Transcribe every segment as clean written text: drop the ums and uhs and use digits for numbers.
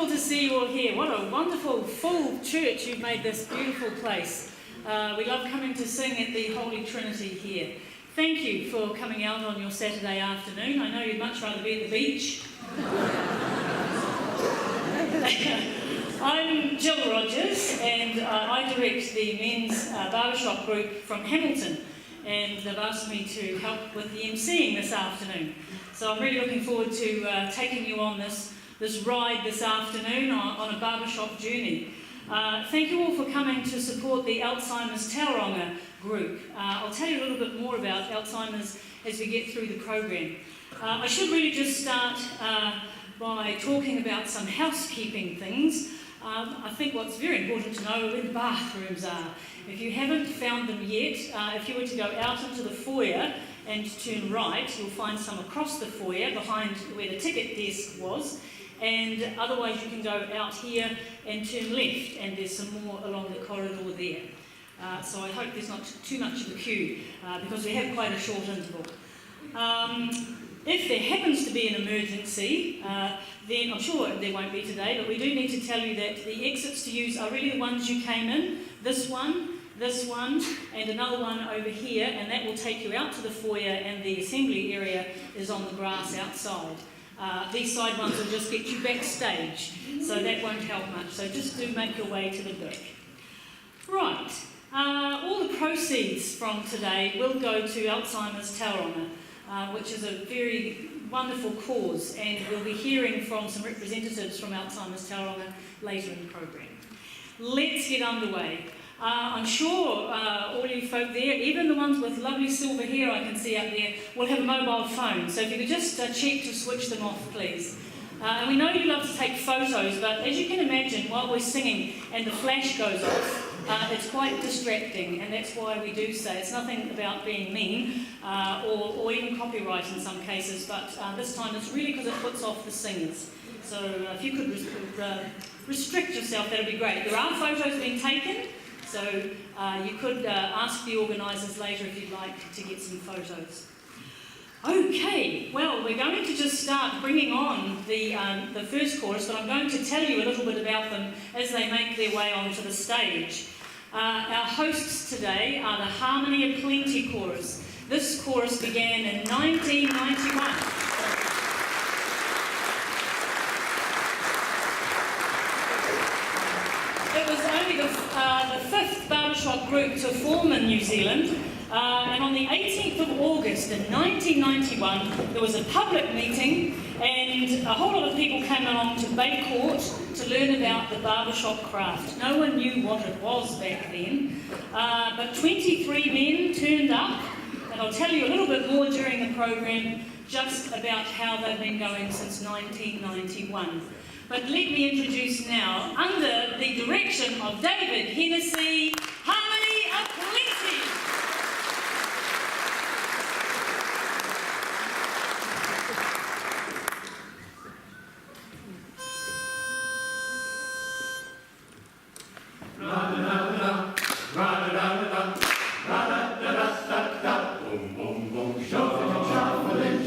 to see you all here. What a wonderful, full church you've made this beautiful place. We love coming to sing at the Holy Trinity here. Thank you for coming out on your Saturday afternoon. I know you'd much rather be at the beach. I'm Jill Rogers, and I direct the men's barbershop group from Hamilton, and they've asked me to help with the emceeing this afternoon. So I'm really looking forward to taking you on this ride this afternoon on a barbershop journey. Thank you all for coming to support the Altzheimers Tauranga group. I'll tell you a little bit more about Altzheimers as we get through the program. I should really just start by talking about some housekeeping things. I think what's very important to know are where the bathrooms are. If you haven't found them yet, if you were to go out into the foyer and turn right, you'll find some across the foyer behind where the ticket desk was, and otherwise you can go out here and turn left, and there's some more along the corridor there. So I hope there's not too much of a queue, because we have quite a short interval. If there happens to be an emergency, then I'm sure there won't be today, but we do need to tell you that the exits to use are really the ones you came in. This one, and another one over here, and that will take you out to the foyer, and the assembly area is on the grass outside. These side ones will just get you backstage, so that won't help much. So just do make your way to the back. Right, all the proceeds from today will go to Altzheimers Tauranga, which is a very wonderful cause, and we'll be hearing from some representatives from Altzheimers Tauranga later in the program. Let's get underway. I'm sure all you folk there, even the ones with lovely silver hair I can see up there, will have a mobile phone. So if you could just check to switch them off, please. And we know you love to take photos, but as you can imagine, while we're singing and the flash goes off, it's quite distracting, and that's why we do say it's nothing about being mean or even copyright in some cases, but this time it's really because it puts off the singers. So if you could restrict yourself, that would be great. There are photos being taken, so you could ask the organisers later if you'd like to get some photos. Okay, well, we're going to just start bringing on the first chorus, but I'm going to tell you a little bit about them as they make their way onto the stage. Our hosts today are the Harmony of Plenty chorus. This chorus began in 1991. It was only the fifth barbershop group to form in New Zealand, and on the 18th of August in 1991 there was a public meeting, and a whole lot of people came along to Bay Court to learn about the barbershop craft. No one knew what it was back then, but 23 men turned up, and I'll tell you a little bit more during the program just about how they've been going since 1991. But let me introduce now, under the direction of David Hennessy, Harmony of Plenty.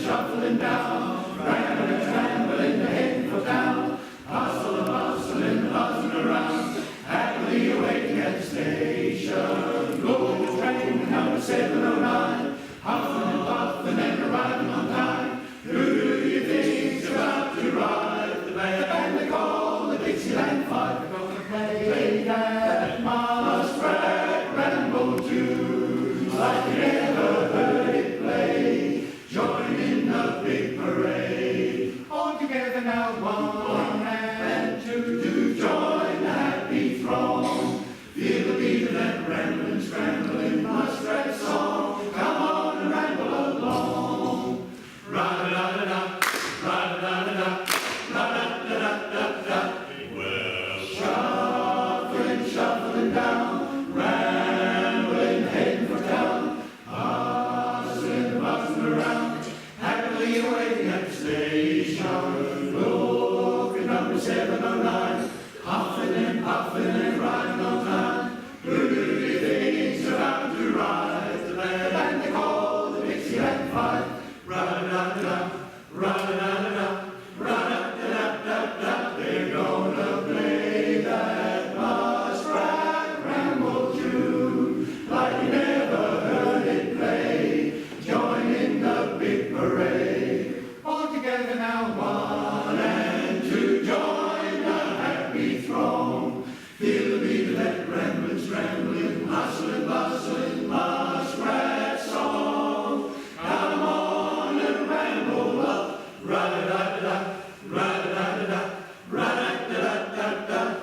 Shuffling down, scrambling the head for town, hustling, buzzing around, happily awaiting at the stage. now, 1 and 2, join the happy throng. Feel the beat of that rambling, scrambling, hustling, bustling, muskrat song. Come on and ramble up, ra-da-da-da-da, ra-da-da-da-da, ra-da-da-da-da-da,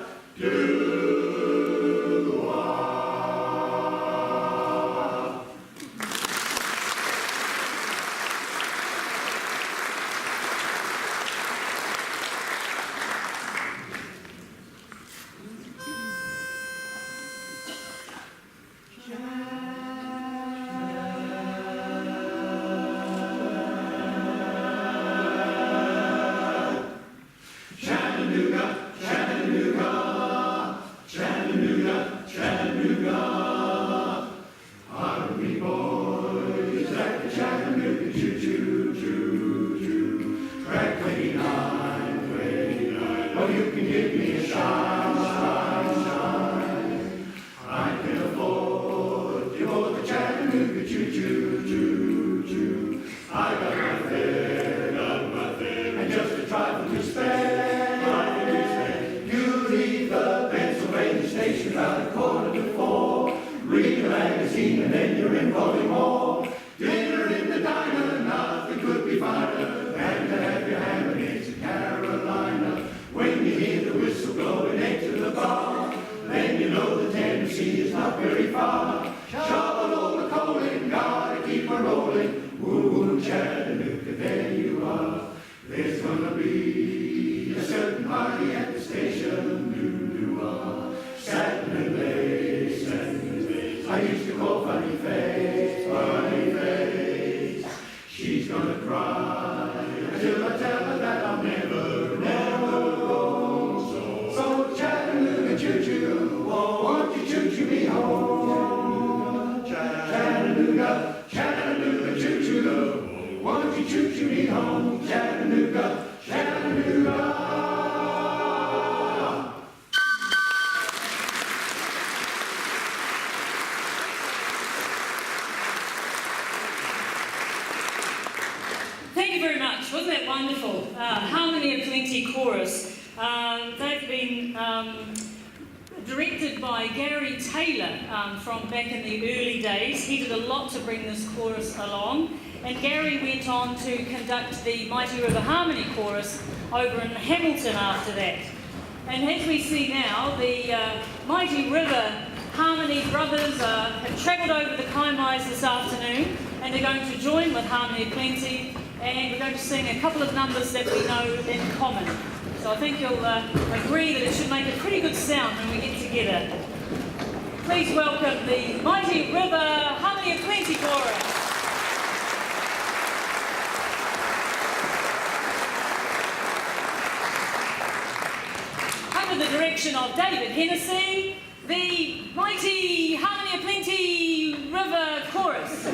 Thank you very much. Wasn't that wonderful? Harmony of Plenty Chorus. They've been directed by Gary Taylor from back in the early days. He did a lot to bring this chorus along. And Gary went on to conduct the Mighty River Harmony Chorus over in Hamilton after that. And as we see now, the Mighty River Harmony brothers have travelled over the Kaimais this afternoon, and they're going to join with Harmony of Plenty, and we're going to sing a couple of numbers that we know in common. So I think you'll agree that it should make a pretty good sound when we get together. Please welcome the Mighty River Harmony of Plenty Chorus. Under the direction of David Hennessy, the Mighty Harmony of Plenty River Chorus.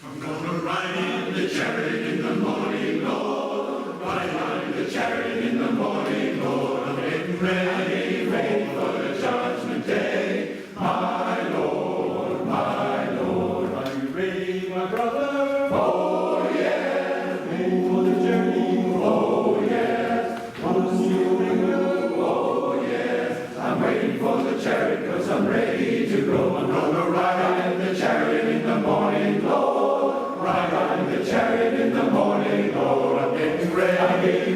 I'm gonna ride in the chariot in the morning, Lord. Ride in the chariot in the morning, Lord. I'm getting ready, ready for the judgment day. My Lord, are you ready, my brother? Oh, yeah. Ready for the journey? Oh, yeah. Want to see the river? Oh, yeah. I'm waiting for the chariot, 'cause I'm ready to go. I'm gonna ride in the chariot in the morning, Lord. Ride in the chariot in the morning, Lord. I'm getting ready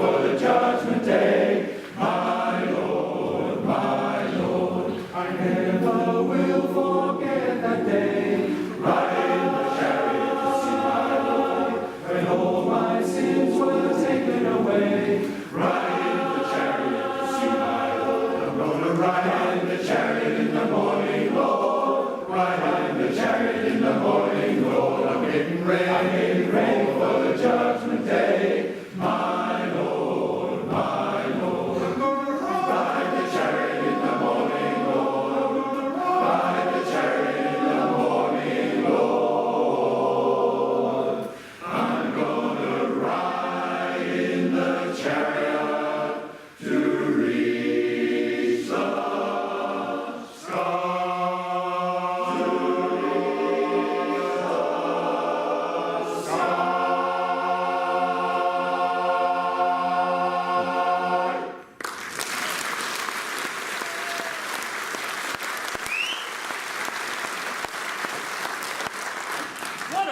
for the judgment day. My Lord, I never will forget that day. Ride in the chariot to see my Lord, when all my sins were taken away. Ride in the chariot to see my Lord. I'm gonna ride in the chariot in the morning, Lord. Ride in the chariot in the morning, Lord. I'm getting ready for the judgment day. My Lord.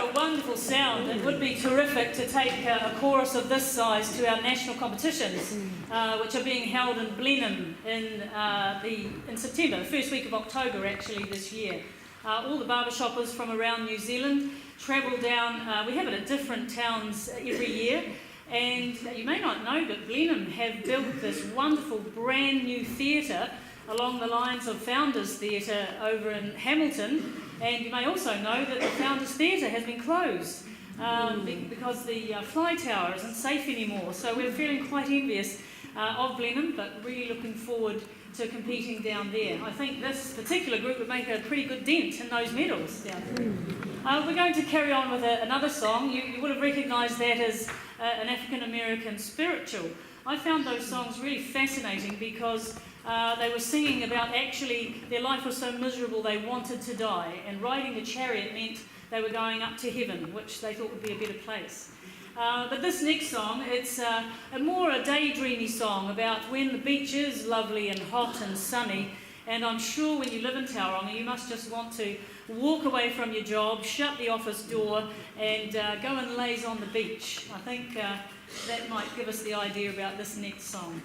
a wonderful sound. It would be terrific to take a chorus of this size to our national competitions, which are being held in Blenheim in September, the first week of October actually this year. All the barbershoppers from around New Zealand travel down. We have it at different towns every year. And you may not know, but Blenheim have built this wonderful brand new theatre along the lines of Founders Theatre over in Hamilton. And you may also know that the Founders Theatre has been closed because the fly tower isn't safe anymore. So we're feeling quite envious of Blenheim, but really looking forward to competing down there. I think this particular group would make a pretty good dent in those medals down there. We're going to carry on with another song. You would have recognised that as an African American spiritual. I found those songs really fascinating because they were singing about actually their life was so miserable they wanted to die, and riding the chariot meant they were going up to heaven, which they thought would be a better place. But this next song, it's a daydreamy song about when the beach is lovely and hot and sunny, and I'm sure when you live in Tauranga you must just want to walk away from your job, shut the office door and go and laze on the beach. I think that might give us the idea about this next song.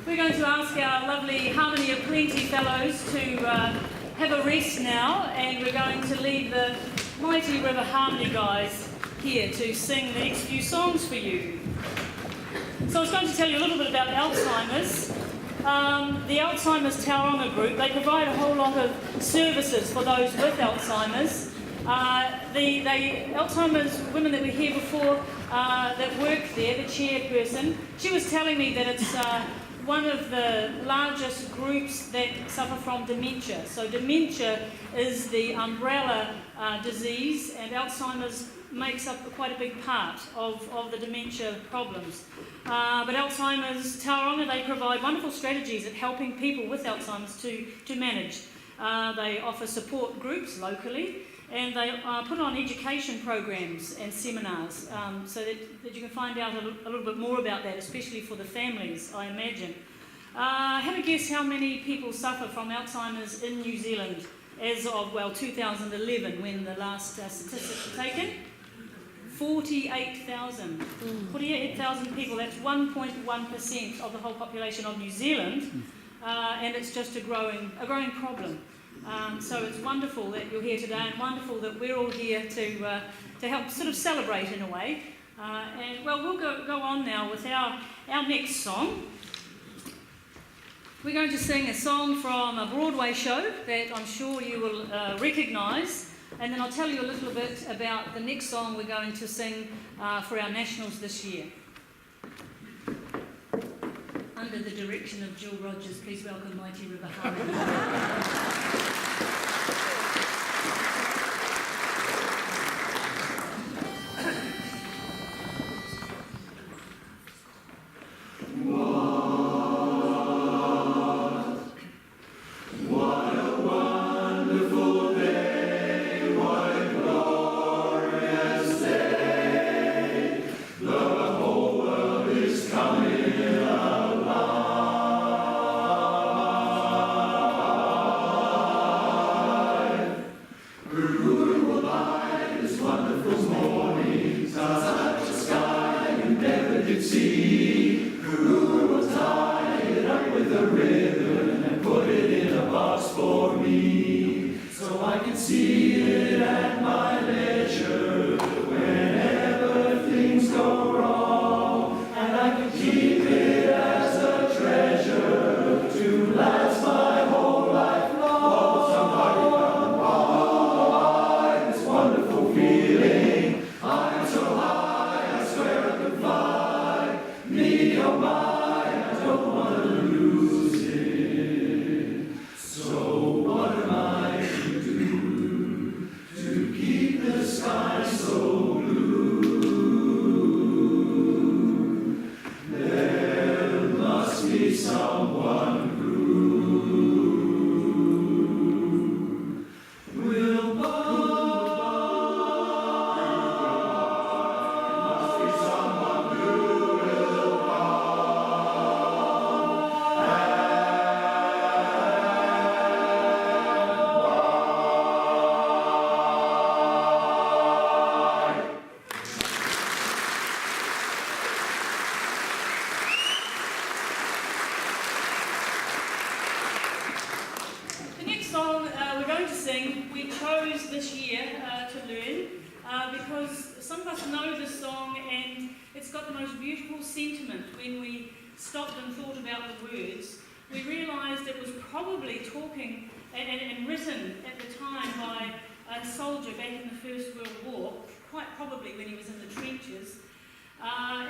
We're going to ask our lovely Harmony of Plenty fellows to have a rest now, and we're going to leave the Mighty River Harmony guys here to sing the next few songs for you. So I was going to tell you a little bit about Altzheimers. The Altzheimers Tauranga group, they provide a whole lot of services for those with Alzheimer's. The Altzheimers women that were here before that work there, the chairperson, she was telling me that it's one of the largest groups that suffer from dementia. So dementia is the umbrella disease, and Alzheimer's makes up quite a big part of the dementia problems. But Altzheimers Tauranga, they provide wonderful strategies at helping people with Alzheimer's to manage. They offer support groups locally, and they put on education programs and seminars so that you can find out a little bit more about that, especially for the families, I imagine. Have a guess how many people suffer from Alzheimer's in New Zealand as of, 2011, when the last statistics were taken. 48,000. 48,000 people, that's 1.1% of the whole population of New Zealand, and it's just a growing problem. So it's wonderful that you're here today, and wonderful that we're all here to help sort of celebrate in a way. And we'll go on now with our next song. We're going to sing a song from a Broadway show that I'm sure you will recognise. And then I'll tell you a little bit about the next song we're going to sing for our nationals this year. Under the direction of Jill Rogers, please welcome Mighty River Harmony.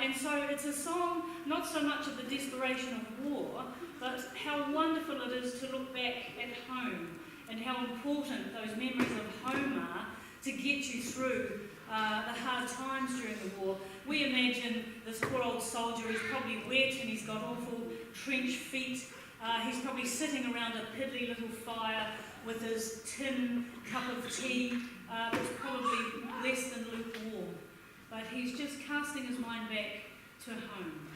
And so it's a song not so much of the desperation of war, but how wonderful it is to look back at home and how important those memories of home are to get you through the hard times during the war. We imagine this poor old soldier, he's probably wet and he's got awful trench feet. He's probably sitting around a piddly little fire with his tin cup of tea, that's probably less than lukewarm. But he's just casting his mind back to home.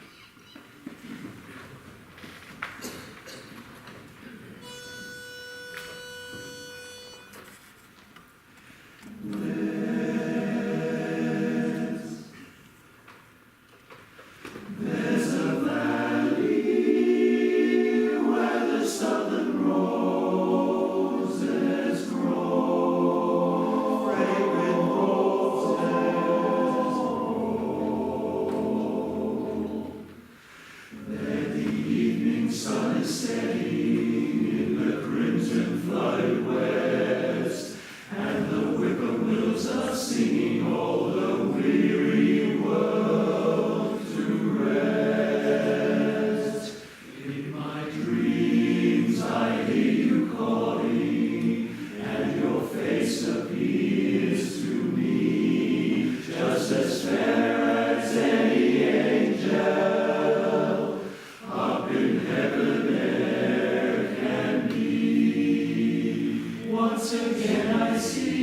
There's a valley where the southern roses grow, fragrant roses. There the evening sun is setting in the crimson flooded west, and the whippoorwills are singing all the weary world to rest. In my dreams I hear you calling, and your face appears to me just as fair as any angel up in heaven there can be. Once again I see